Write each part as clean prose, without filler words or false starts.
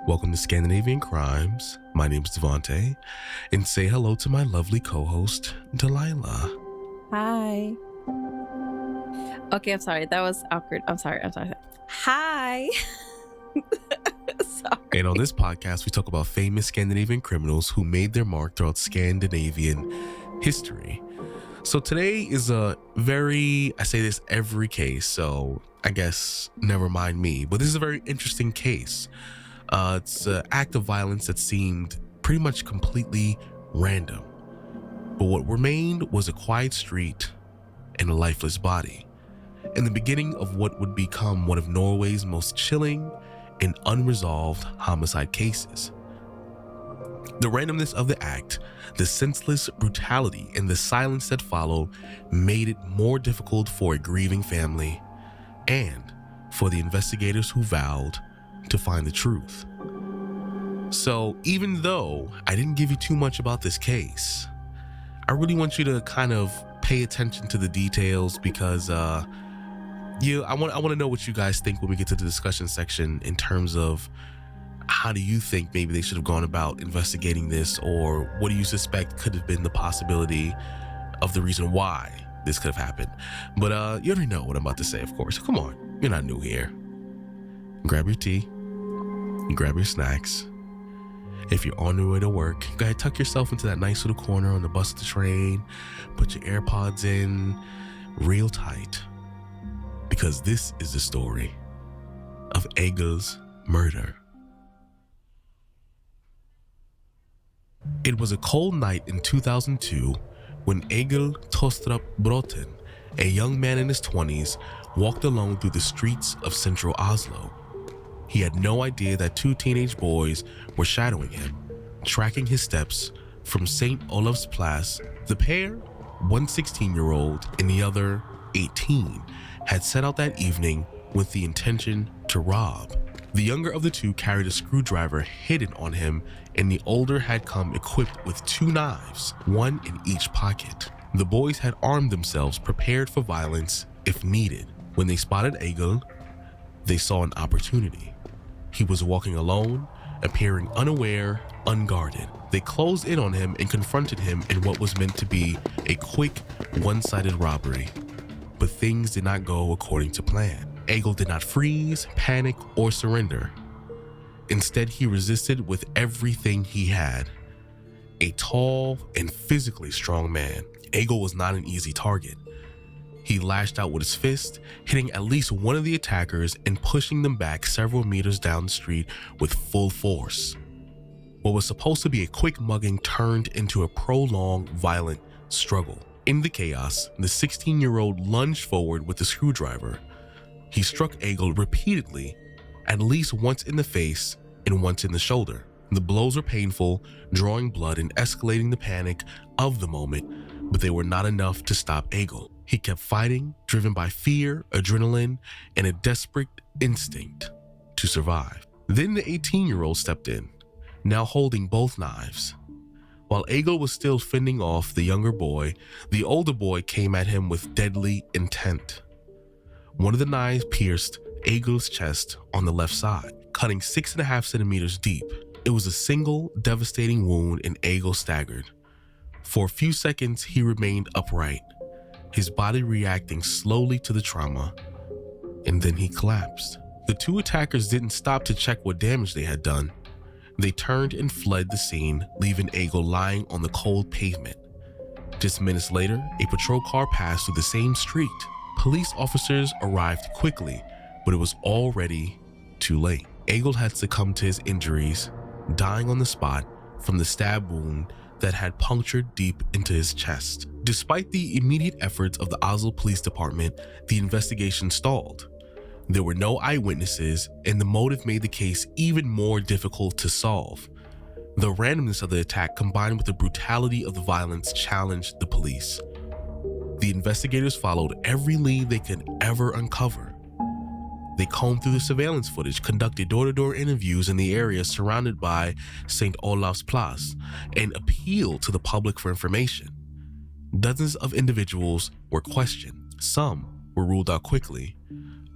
Welcome to Scandinavian Crimes. My name's Devante, and say hello to my lovely co-host, Delila. Hi. Okay, I'm sorry. That was awkward. I'm sorry. Hi. Sorry. And on this podcast, we talk about famous Scandinavian criminals who made their mark throughout Scandinavian history. So today is I say this every case, so I guess never mind me, but this is a very interesting case. It's an act of violence that seemed pretty much completely random, but what remained was a quiet street and a lifeless body, and the beginning of what would become one of Norway's most chilling and unresolved homicide cases. The randomness of the act, the senseless brutality, and the silence that followed made it more difficult for a grieving family and for the investigators who vowed to find the truth. So even though I didn't give you too much about this case, I really want you to kind of pay attention to the details because I want to know what you guys think when we get to the discussion section in terms of how do you think maybe they should have gone about investigating this, or what do you suspect could have been the possibility of the reason why this could have happened. But you already know what I'm about to say, of course. Come on, you're not new here. Grab your tea, grab your snacks. If you're on your way to work, go ahead, tuck yourself into that nice little corner on the bus or the train, put your AirPods in real tight, because this is the story of Egil's murder. It was a cold night in 2002 when Egil Tostrup Bråten, a young man in his 20s, walked alone through the streets of central Oslo. He had no idea that two teenage boys were shadowing him, tracking his steps from St. Olavs Plass. The pair, one 16-year-old and the other 18, had set out that evening with the intention to rob. The younger of the two carried a screwdriver hidden on him, and the older had come equipped with two knives, one in each pocket. The boys had armed themselves, prepared for violence if needed. When they spotted Egil, they saw an opportunity. He was walking alone, appearing unaware, unguarded. They closed in on him and confronted him in what was meant to be a quick, one-sided robbery. But things did not go according to plan. Egil did not freeze, panic, or surrender. Instead, he resisted with everything he had. A tall and physically strong man, Egil was not an easy target. He lashed out with his fist, hitting at least one of the attackers and pushing them back several meters down the street with full force. What was supposed to be a quick mugging turned into a prolonged, violent struggle. In the chaos, the 16-year-old lunged forward with the screwdriver. He struck Egil repeatedly, at least once in the face and once in the shoulder. The blows were painful, drawing blood and escalating the panic of the moment, but they were not enough to stop Egil. He kept fighting, driven by fear, adrenaline, and a desperate instinct to survive. Then the 18-year-old stepped in, now holding both knives. While Egil was still fending off the younger boy, the older boy came at him with deadly intent. One of the knives pierced Egil's chest on the left side, cutting 6.5 centimeters deep. It was a single, devastating wound, and Egil staggered. For a few seconds, he remained upright, his body reacting slowly to the trauma, and then he collapsed. The two attackers didn't stop to check what damage they had done. They turned and fled the scene, leaving Egil lying on the cold pavement. Just minutes later, a patrol car passed through the same street. Police officers arrived quickly, but it was already too late. Egil had succumbed to his injuries, dying on the spot from the stab wound that had punctured deep into his chest. Despite the immediate efforts of the Oslo Police Department, the investigation stalled. There were no eyewitnesses, and the motive made the case even more difficult to solve. The randomness of the attack combined with the brutality of the violence challenged the police. The investigators followed every lead they could ever uncover. They combed through the surveillance footage, conducted door-to-door interviews in the area surrounded by St. Olavs Plass, and appealed to the public for information. Dozens of individuals were questioned. Some were ruled out quickly.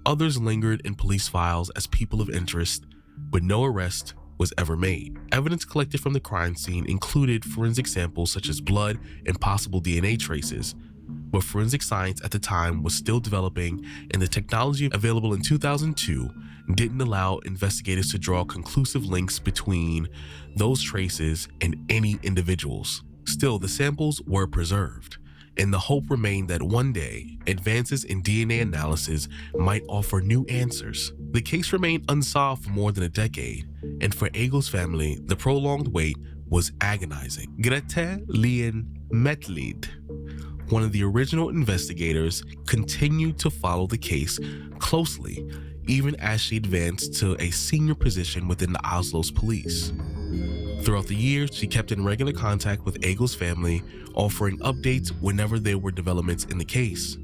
Others lingered in police files as people of interest, but no arrest was ever made. Evidence collected from the crime scene included forensic samples such as blood and possible DNA traces, but forensic science at the time was still developing, and the technology available in 2002 didn't allow investigators to draw conclusive links between those traces and any individuals. Still, the samples were preserved, and the hope remained that one day, advances in DNA analysis might offer new answers. The case remained unsolved for more than a decade, and for Egil's family, the prolonged wait was agonizing. Grete Lien Metlid, one of the original investigators, continued to follow the case closely, even as she advanced to a senior position within the Oslo's police. Throughout the years, she kept in regular contact with Egil's family, offering updates whenever there were developments in the case.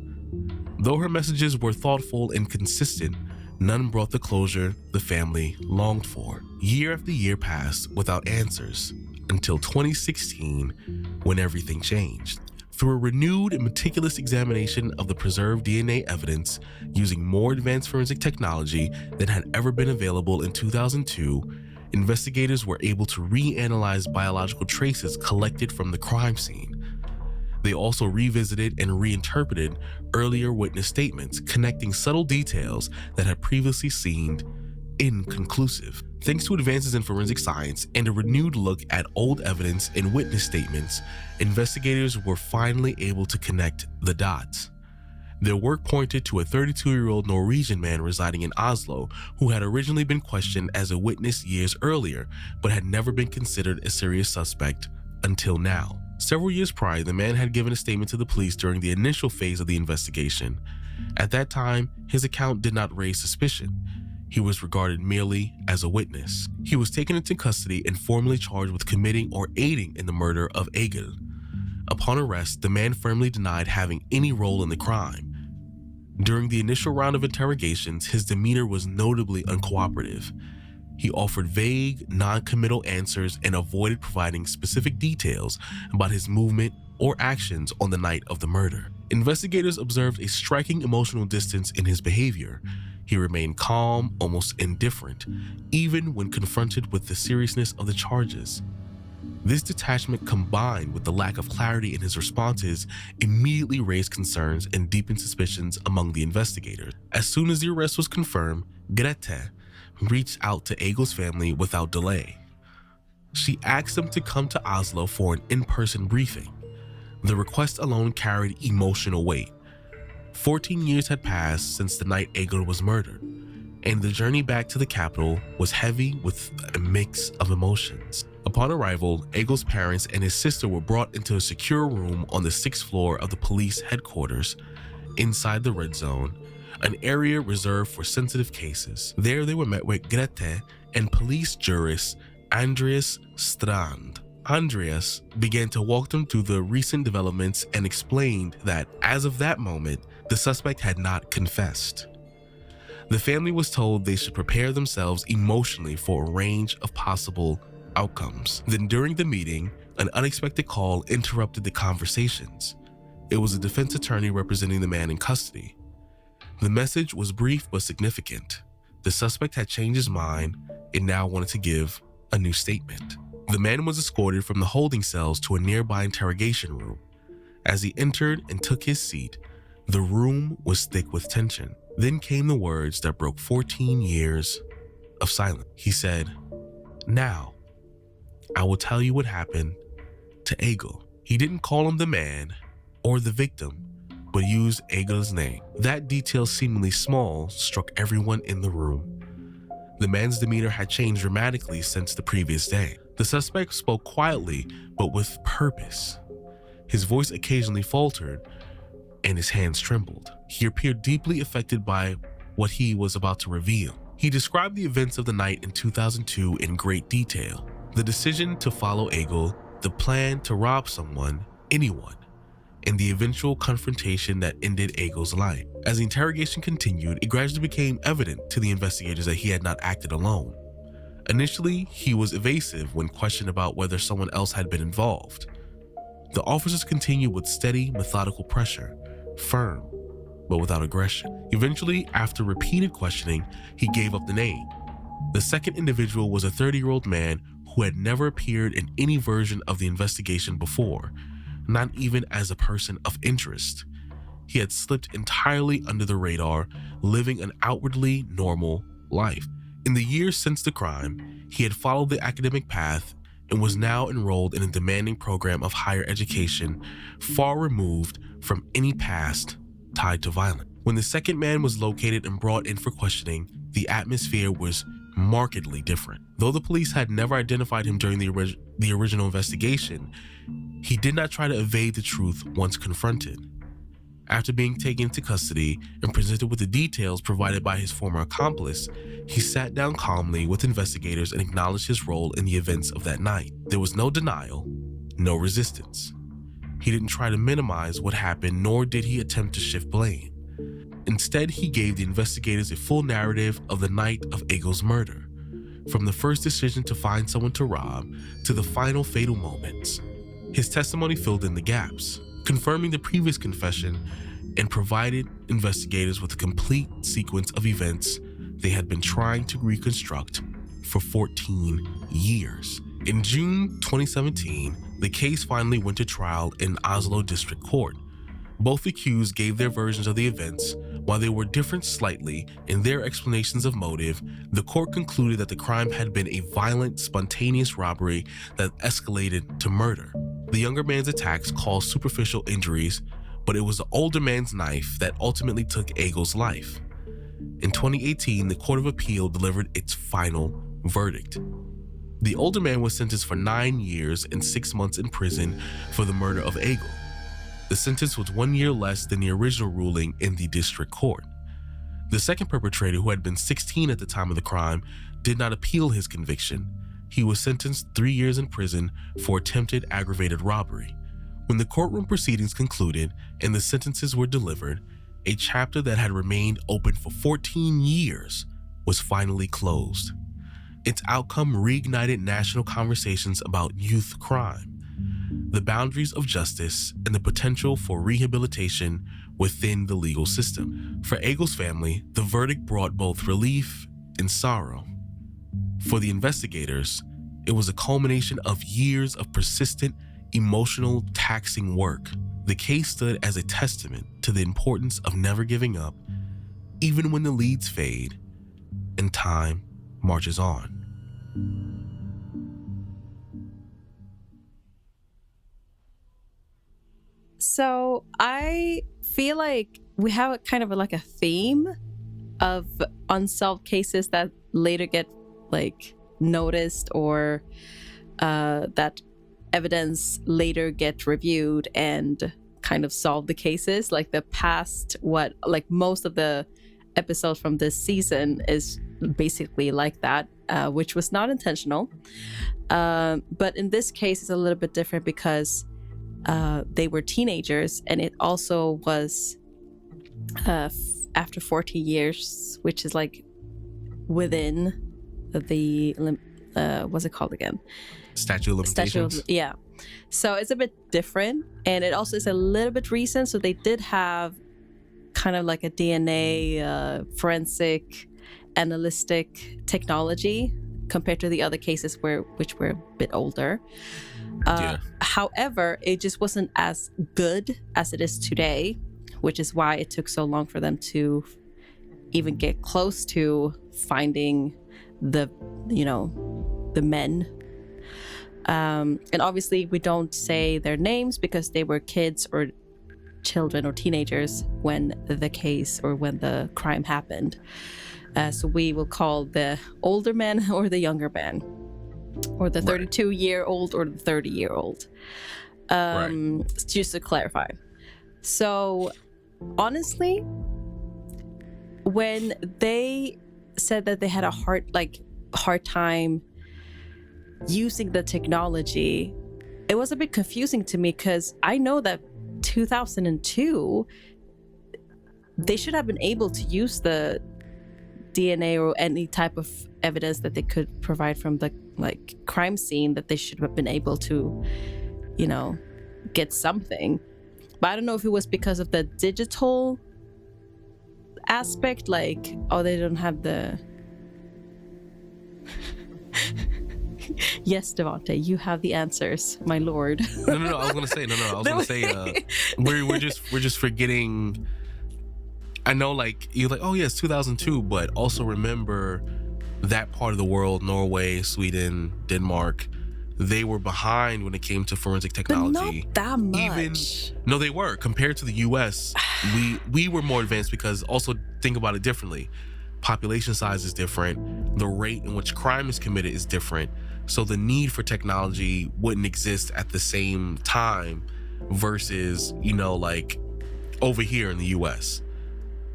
Though her messages were thoughtful and consistent, none brought the closure the family longed for. Year after year passed without answers, until 2016, when everything changed. Through a renewed and meticulous examination of the preserved DNA evidence using more advanced forensic technology than had ever been available in 2002, investigators were able to reanalyze biological traces collected from the crime scene. They also revisited and reinterpreted earlier witness statements, connecting subtle details that had previously seemed inconclusive. Thanks to advances in forensic science and a renewed look at old evidence and witness statements, investigators were finally able to connect the dots. Their work pointed to a 32-year-old Norwegian man residing in Oslo who had originally been questioned as a witness years earlier, but had never been considered a serious suspect until now. Several years prior, the man had given a statement to the police during the initial phase of the investigation. At that time, his account did not raise suspicion. He was regarded merely as a witness. He was taken into custody and formally charged with committing or aiding in the murder of Egil. Upon arrest, the man firmly denied having any role in the crime. During the initial round of interrogations, his demeanor was notably uncooperative. He offered vague, non-committal answers and avoided providing specific details about his movement or actions on the night of the murder. Investigators observed a striking emotional distance in his behavior. He remained calm, almost indifferent, even when confronted with the seriousness of the charges. This detachment, combined with the lack of clarity in his responses, immediately raised concerns and deepened suspicions among the investigators. As soon as the arrest was confirmed, Grete reached out to Egil's family without delay. She asked them to come to Oslo for an in-person briefing. The request alone carried emotional weight. 14 years had passed since the night Egil was murdered, and the journey back to the capital was heavy with a mix of emotions. Upon arrival, Egil's parents and his sister were brought into a secure room on the 6th floor of the police headquarters, inside the red zone, an area reserved for sensitive cases. There they were met with Grete and police jurist Andreas Strand. Andreas began to walk them through the recent developments and explained that, as of that moment, the suspect had not confessed. The family was told they should prepare themselves emotionally for a range of possible outcomes. Then during the meeting, an unexpected call interrupted the conversations. It was a defense attorney representing the man in custody. The message was brief but significant. The suspect had changed his mind and now wanted to give a new statement. The man was escorted from the holding cells to a nearby interrogation room. As he entered and took his seat, the room was thick with tension. Then came the words that broke 14 years of silence. He said, "Now, I will tell you what happened to Egil." He didn't call him the man or the victim, but used Egil's name. That detail, seemingly small, struck everyone in the room. The man's demeanor had changed dramatically since the previous day. The suspect spoke quietly, but with purpose. His voice occasionally faltered, and his hands trembled. He appeared deeply affected by what he was about to reveal. He described the events of the night in 2002 in great detail. The decision to follow Egil, the plan to rob someone, anyone, and the eventual confrontation that ended Egil's life. As the interrogation continued, it gradually became evident to the investigators that he had not acted alone. Initially, he was evasive when questioned about whether someone else had been involved. The officers continued with steady, methodical pressure, firm, but without aggression. Eventually, after repeated questioning, he gave up the name. The second individual was a 30-year-old man who had never appeared in any version of the investigation before, not even as a person of interest. He had slipped entirely under the radar, living an outwardly normal life. In the years since the crime, he had followed the academic path and was now enrolled in a demanding program of higher education, far removed from any past tied to violence. When the second man was located and brought in for questioning, the atmosphere was markedly different. Though the police had never identified him during the original investigation, he did not try to evade the truth once confronted. After being taken into custody and presented with the details provided by his former accomplice, he sat down calmly with investigators and acknowledged his role in the events of that night. There was no denial, no resistance. He didn't try to minimize what happened, nor did he attempt to shift blame. Instead, he gave the investigators a full narrative of the night of Egil's murder, from the first decision to find someone to rob to the final fatal moments. His testimony filled in the gaps, confirming the previous confession, and provided investigators with a complete sequence of events they had been trying to reconstruct for 14 years. In June 2017, the case finally went to trial in Oslo District Court. Both accused gave their versions of the events. While they were different slightly in their explanations of motive, the court concluded that the crime had been a violent, spontaneous robbery that escalated to murder. The younger man's attacks caused superficial injuries, but it was the older man's knife that ultimately took Egil's life. In 2018, the Court of Appeal delivered its final verdict. The older man was sentenced for 9 years and 6 months in prison for the murder of Egil. The sentence was 1 year less than the original ruling in the district court. The second perpetrator, who had been 16 at the time of the crime, did not appeal his conviction. He was sentenced 3 years in prison for attempted aggravated robbery. When the courtroom proceedings concluded and the sentences were delivered, a chapter that had remained open for 14 years was finally closed. Its outcome reignited national conversations about youth crime, the boundaries of justice, and the potential for rehabilitation within the legal system. For Egil's family, the verdict brought both relief and sorrow. For the investigators, it was a culmination of years of persistent, emotional, taxing work. The case stood as a testament to the importance of never giving up, even when the leads fade and time marches on. So I feel like we have a kind of like a theme of unsolved cases that later get like noticed, or that evidence later get reviewed and kind of solve the cases. Like the past, most of the episodes from this season is basically like that, which was not intentional. But in this case, it's a little bit different because they were teenagers, and it also was after 40 years, which is like within the what's it called again? Statute of limitations. Yeah. So it's a bit different, and it also is a little bit recent. So they did have kind of like a DNA forensic analytic technology compared to the other cases which were a bit older. However, it just wasn't as good as it is today, which is why it took so long for them to even get close to finding the men. And obviously we don't say their names because they were kids or children or teenagers when the case or when the crime happened. So we will call the older man or the younger man, or the 32-year-old or the 30-year-old. Just to clarify. So honestly, when they said that they had a hard time using the technology, it was a bit confusing to me, because I know that 2002 they should have been able to use the DNA or any type of evidence that they could provide from the crime scene, that they should have been able to get something. But I don't know if it was because of the digital aspect, they don't have the Yes, Devante, you have the answers, my lord. No. I was gonna say we're just forgetting. I know, like you're like, oh yes, 2002, but also remember that part of the world, Norway, Sweden, Denmark, they were behind when it came to forensic technology. But not that much. No, they were. Compared to the US, we were more advanced because also think about it differently. Population size is different. The rate in which crime is committed is different. So the need for technology wouldn't exist at the same time versus, like over here in the US.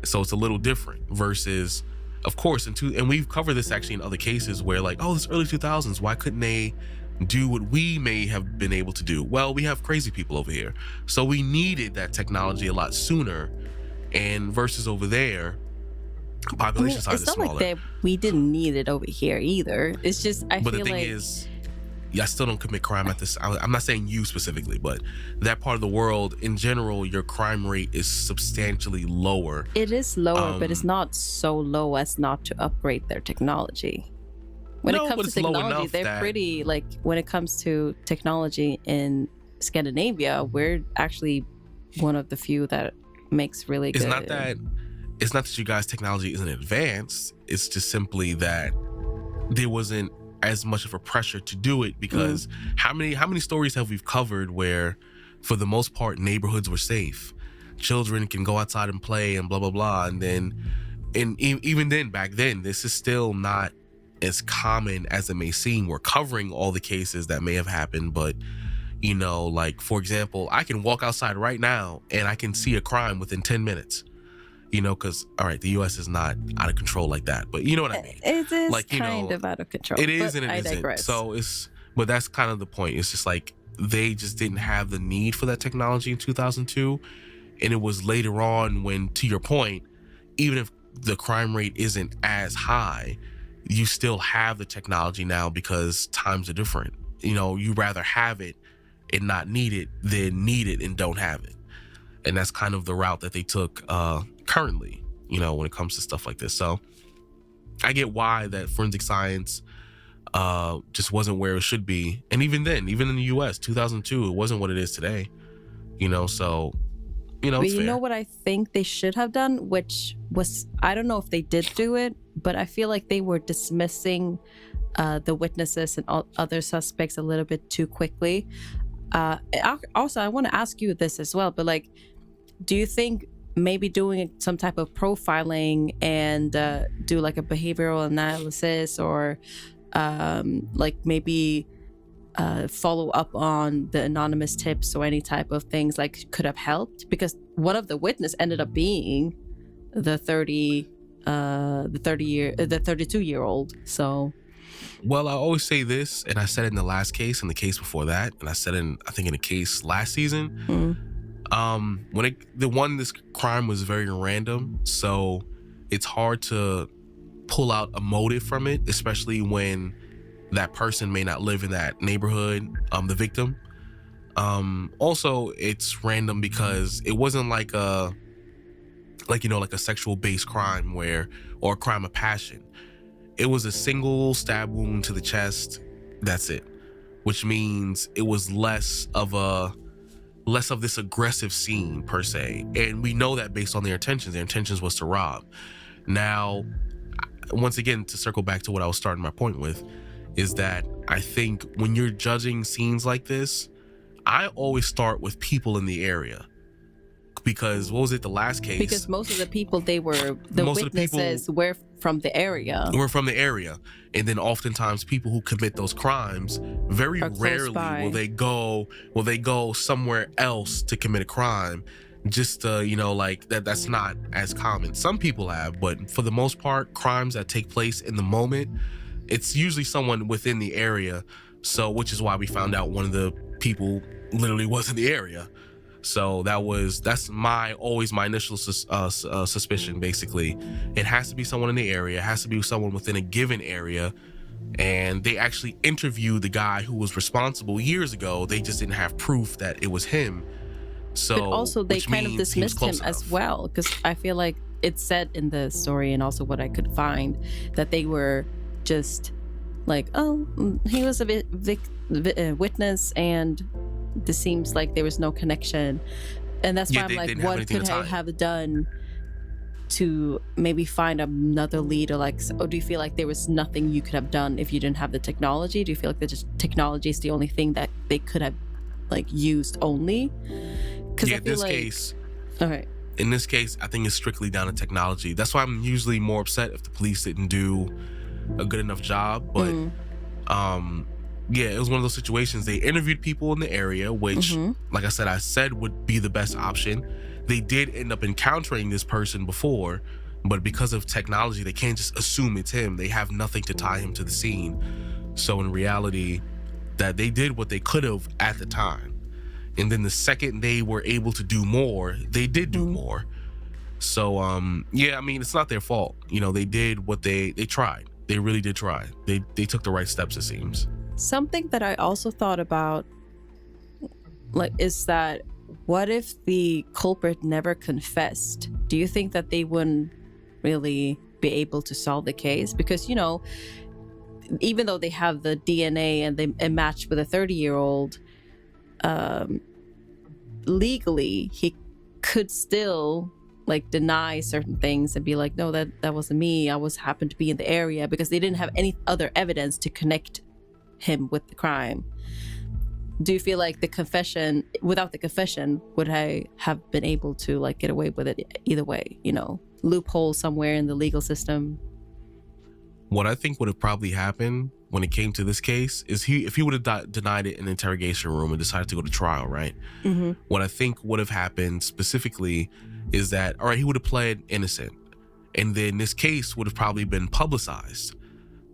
So it's a little different versus, of course, and we've covered this actually in other cases where like, oh, this early 2000s, why couldn't they do what we may have been able to do? Well, we have crazy people over here. So we needed that technology a lot sooner. And versus over there, population size is smaller. It's not like that we didn't need it over here either. It's just, I feel like... But the thing is, I still don't commit crime at this. I'm not saying you specifically, but that part of the world in general, your crime rate is substantially lower. It is lower, but it's not so low as not to upgrade their technology. When it comes to technology, they're pretty, like, when it comes to technology in Scandinavia, we're actually one of the few that makes really good. It's not that you guys' technology isn't advanced. It's just simply that there wasn't as much of a pressure to do it because how many stories have we covered where, for the most part, neighborhoods were safe, children can go outside and play and blah blah blah, and even then, back then, this is still not as common as it may seem. We're covering all the cases that may have happened, but like, for example, I can walk outside right now and I can see a crime within 10 minutes. Because, all right, the U.S. is not out of control like that, but you know what I mean? It is like, kind of out of control. It is and it isn't. So but that's kind of the point. It's just like they just didn't have the need for that technology in 2002. And it was later on when, to your point, even if the crime rate isn't as high, you still have the technology now because times are different. You rather have it and not need it than need it and don't have it. And that's kind of the route that they took currently, when it comes to stuff like this. So I get why that forensic science just wasn't where it should be. And even then, even in the US, 2002, it wasn't what it is today. So, but it's fair. What I think they should have done, which was, I don't know if they did do it, but I feel like they were dismissing the witnesses and all other suspects a little bit too quickly. Also, I want to ask you this as well, but like, do you think maybe doing some type of profiling and do like a behavioral analysis or like maybe follow up on the anonymous tips or any type of things like could have helped? Because one of the witness ended up being the 32-year-old. So, well, I always say this, and I said it in the last case and the case before that, and I said in a case last season. This crime was very random, so it's hard to pull out a motive from it, especially when that person may not live in that neighborhood, the victim. Also, it's random because it wasn't like a sexual based crime or a crime of passion. It was a single stab wound to the chest. That's it, which means it was less of this aggressive scene per se. And we know that based on their intentions. Their intentions was to rob. Now, once again, to circle back to what I was starting my point with, is that I think when you're judging scenes like this, I always start with people in the area. Because what was it, the last case? Because most of the people witnesses were from the area. And then oftentimes people who commit those crimes, very rarely will they go somewhere else to commit a crime. Just like that's not as common. Some people have, but for the most part, crimes that take place in the moment, it's usually someone within the area. So, which is why we found out one of the people literally was in the area. So that's my initial suspicion. Basically, it has to be someone in the area. It has to be someone within a given area. And they actually interviewed the guy who was responsible years ago. They just didn't have proof that it was him. So, but also they kind of dismissed him as well, because I feel like it said in the story, and also what I could find, that they were just like, oh, he was a witness and this seems like there was no connection. And that's why I'm like, what could I have done to maybe find another lead? Or do you feel like there was nothing you could have done if you didn't have the technology? Do you feel like technology is the only thing that they could have like used only? Because in this case, I think it's strictly down to technology. That's why I'm usually more upset if the police didn't do a good enough job. But it was one of those situations. They interviewed people in the area, which, like I said would be the best option. They did end up encountering this person before, but because of technology, they can't just assume it's him. They have nothing to tie him to the scene. So in reality, that they did what they could have at the time. And then the second they were able to do more, they did do more. So, it's not their fault. They did what they tried. They really did try. They took the right steps, it seems. Something that I also thought about, is that what if the culprit never confessed? Do you think that they wouldn't really be able to solve the case? Because, even though they have the DNA and they match with a 30-year-old, legally he could still deny certain things and be like, no, that wasn't me. I happened to be in the area, because they didn't have any other evidence to connect him with the crime. Do you feel like without the confession, would I have been able to get away with it either way? Loophole somewhere in the legal system. What I think would have probably happened when it came to this case is if he would have denied it in the interrogation room and decided to go to trial, right? What I think would have happened specifically is that, all right, he would have pled innocent, and then this case would have probably been publicized.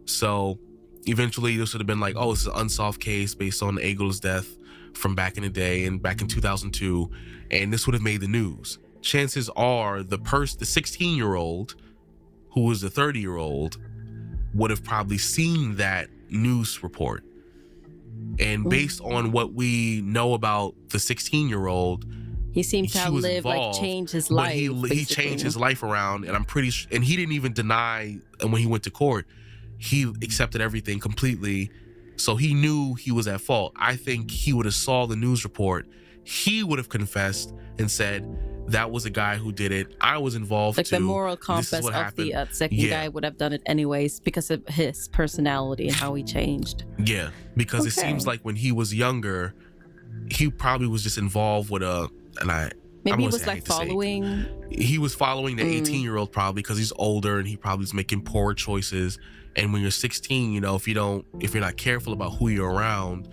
So eventually this would have been like, oh, it's an unsolved case based on Egil's death from back in the day and back in 2002, and this would have made the news. Chances are the 16-year-old who was the 30-year-old would have probably seen that news report. And based on what we know about the 16-year-old, he seemed to have lived, changed his life. He changed his life around, and I'm pretty sure, and he didn't even deny, and when he went to court, he accepted everything completely. So he knew he was at fault. I think he would have saw the news report. He would have confessed and said, that was a guy who did it. I was involved too. The moral compass of the second guy would have done it anyways because of his personality and how he changed. Yeah, because it seems like when he was younger, he probably was just involved with Maybe he was following. He was following the 18-year-old probably because he's older and he probably was making poor choices. And when you're 16, if you're not careful about who you're around,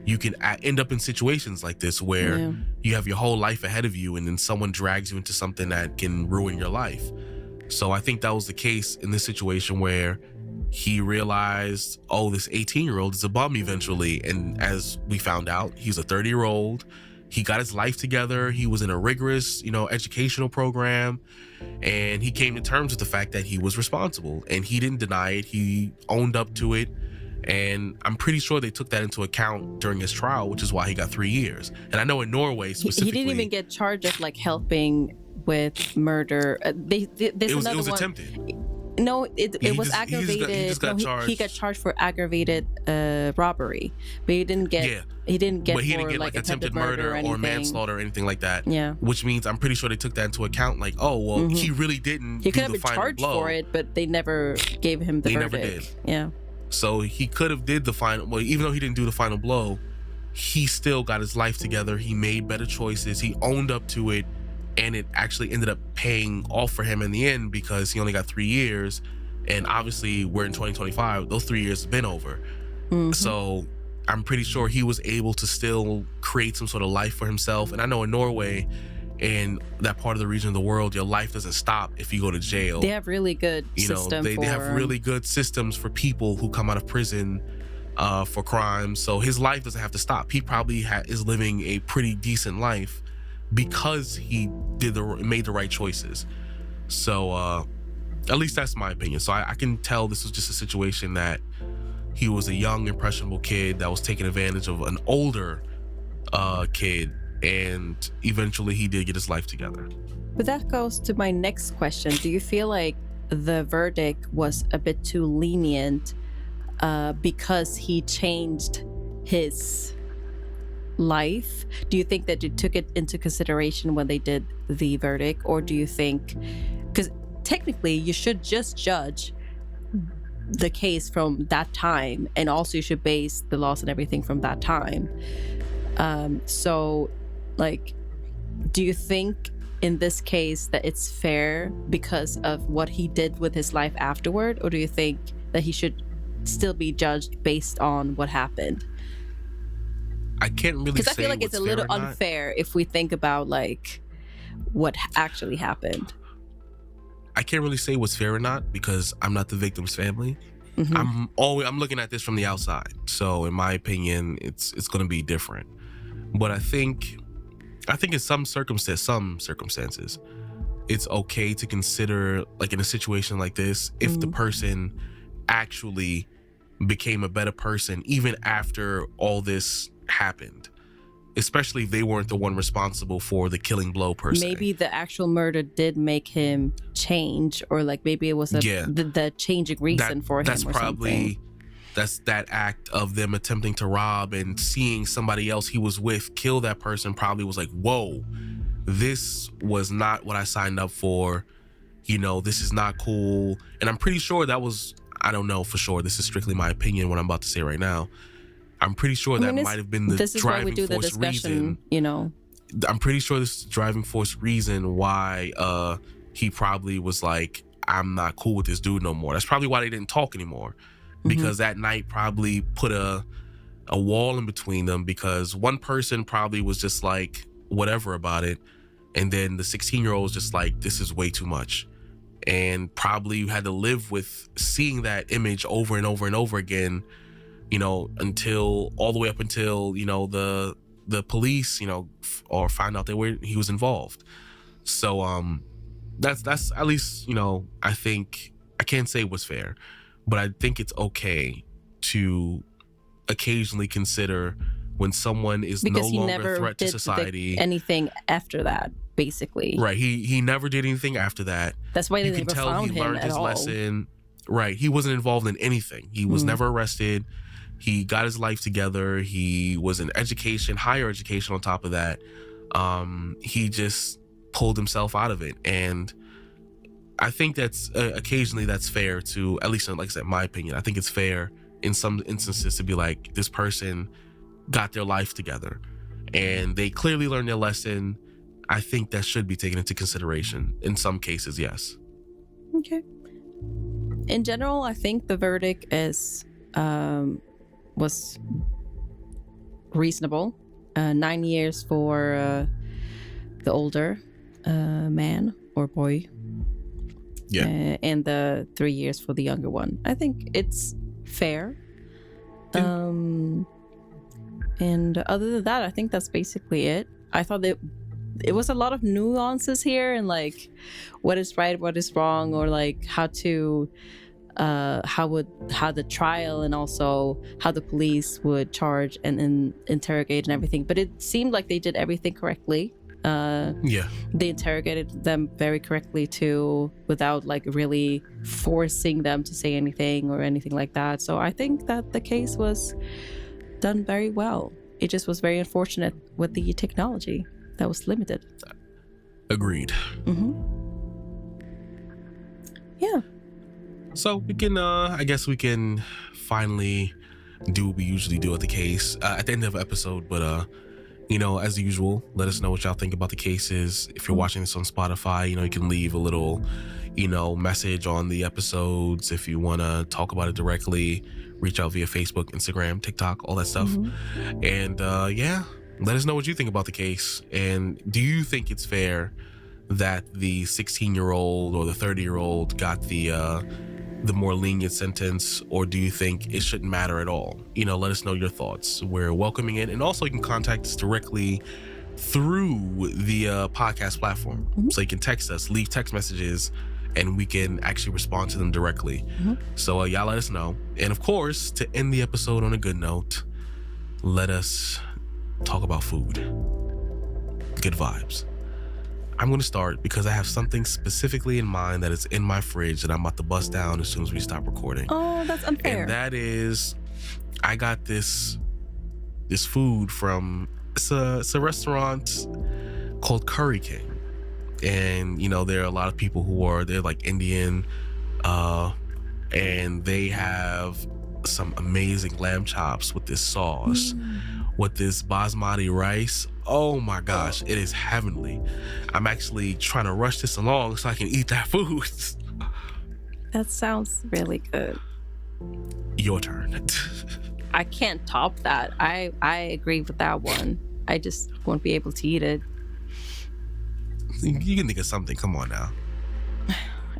you can end up in situations like this where you have your whole life ahead of you and then someone drags you into something that can ruin your life. So I think that was the case in this situation where he realized, oh, this 18-year-old is a bum eventually. And as we found out, he's a 30-year-old. He got his life together. He was in a rigorous, educational program. And he came to terms with the fact that he was responsible. And he didn't deny it. He owned up to it. And I'm pretty sure they took that into account during his trial, which is why he got 3 years. And I know in Norway specifically, he didn't even get charged of helping with murder. It was attempted. No, it was aggravated. He got charged for aggravated robbery, but he didn't get. He didn't get attempted murder or manslaughter or anything like that. Yeah, which means I'm pretty sure they took that into account. He really didn't. He could have been charged for it, but they never gave him the verdict. They never did. Yeah. So he could have did the final. Well, even though he didn't do the final blow, he still got his life together. He made better choices. He owned up to it. And it actually ended up paying off for him in the end because he only got 3 years. And obviously we're in 2025. Those 3 years have been over. So I'm pretty sure he was able to still create some sort of life for himself. And I know in Norway and that part of the region of the world, your life doesn't stop if you go to jail. They have really good systems. They have really good systems for people who come out of prison for crimes. So his life doesn't have to stop. He probably is living a pretty decent life because he made the right choices. So at least that's my opinion. So I can tell this was just a situation that he was a young, impressionable kid that was taking advantage of an older kid, and eventually he did get his life together. But that goes to my next question. Do you feel like the verdict was a bit too lenient because he changed his life? Do you think that you took it into consideration when they did the verdict, or do you think, because technically you should just judge the case from that time, and also you should base the laws and everything from that time. So like, do you think in this case that it's fair because of what he did with his life afterward, or do you think that he should still be judged based on what happened? I can't really say, because I feel like it's a little unfair if we think about like what actually happened. I can't really say what's fair or not because I'm not the victim's family. Mm-hmm. I'm looking at this from the outside, so in my opinion, it's going to be different. But I think in some circumstances, it's okay to consider, like in a situation like this, if the person actually became a better person even after all this happened, especially if they weren't the one responsible for the killing blow per se. Maybe the actual murder did make him change, or like maybe it was the changing reason for him. That's or probably something. That's that act of them attempting to rob and seeing somebody else he was with kill that person probably was like, whoa, this was not what I signed up for. You know, this is not cool. And I'm pretty sure that was, I don't know for sure, this is strictly my opinion, what I'm about to say right now. I'm pretty sure that might have been the this is why we driving do the force discussion, reason. you know. I'm pretty sure this is the driving force reason why he probably was like, I'm not cool with this dude no more. That's probably why they didn't talk anymore. Because that night probably put a wall in between them, because one person probably was just like whatever about it, and then the 16-year-old was just like, this is way too much, and probably had to live with seeing that image over and over and over again, you know, until all the way up until, you know, the police, you know, or find out he was involved. So that's at least, you know, I think I can't say it was fair, but I think it's okay to occasionally consider when someone is because no longer a threat to society. Anything after that, basically. Right. He never did anything after that. That's why they never found him learned at his all. lesson. Right. He wasn't involved in anything. He was never arrested. He got his life together. He was in education, higher education on top of that. He just pulled himself out of it. And I think that's occasionally that's fair to, at least like I said, my opinion, I think it's fair in some instances to be like, this person got their life together and they clearly learned their lesson. I think that should be taken into consideration in some cases, yes. Okay. In general, I think the verdict was reasonable. 9 years for the older man or boy. Yeah. And the 3 years for the younger one. I think it's fair. Yeah. And other than that, I think that's basically it. I thought that it was a lot of nuances here, and like what is right, what is wrong, or like how the trial and also how the police would charge and interrogate and everything. But it seemed like they did everything correctly. They interrogated them very correctly too, without like really forcing them to say anything or anything like that. So I think that the case was done very well. It just was very unfortunate with the technology that was limited. Agreed. Yeah. So we can, I guess we can finally do what we usually do at the case at the end of the episode. But you know, as usual, let us know what y'all think about the cases. If you're watching this on Spotify, you know, you can leave a little, you know, message on the episodes. If you want to talk about it directly, reach out via Facebook, Instagram, TikTok, all that stuff. And yeah, let us know what you think about the case. And do you think it's fair that the 16-year-old or the 30-year-old got the more lenient sentence, or do you think it shouldn't matter at all? You know, let us know your thoughts. We're welcoming it. And also you can contact us directly through the podcast platform. So you can text us, leave text messages, and we can actually respond to them directly. So y'all let us know. And of course, to end the episode on a good note, let us talk about food. Good vibes. I'm going to start because I have something specifically in mind that is in my fridge that I'm about to bust down as soon as we stop recording. Oh, that's unfair. And that is, I got this food from, it's a restaurant called Curry King. And, you know, there are a lot of people they're like Indian, and they have some amazing lamb chops with this sauce, with this basmati rice. Oh my gosh, it is heavenly. I'm actually trying to rush this along so I can eat that food. That sounds really good. Your turn. I can't top that. I agree with that one. I just won't be able to eat it. You can think of something. Come on now.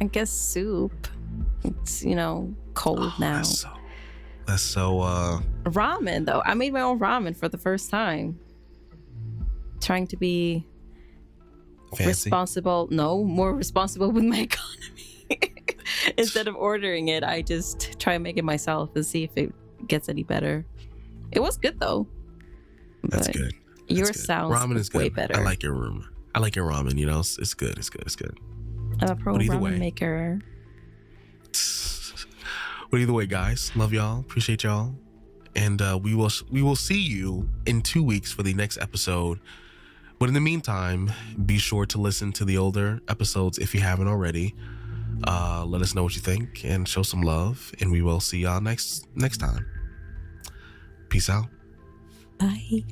I guess soup. It's, you know, cold now. That's so Ramen, though. I made my own ramen for the first time. Trying to be fancy. More responsible with my economy. Instead of ordering it, I just try and make it myself and see if it gets any better. It was good though. That's good. Yours sounds ramen is good. way better. I like your ramen, you know. It's good. I'm a pro ramen maker. But either way, guys, love y'all, appreciate y'all, and we will see you in 2 weeks for the next episode. But in the meantime, be sure to listen to the older episodes if you haven't already. Let us know what you think and show some love, and we will see y'all next time. Peace out. Bye.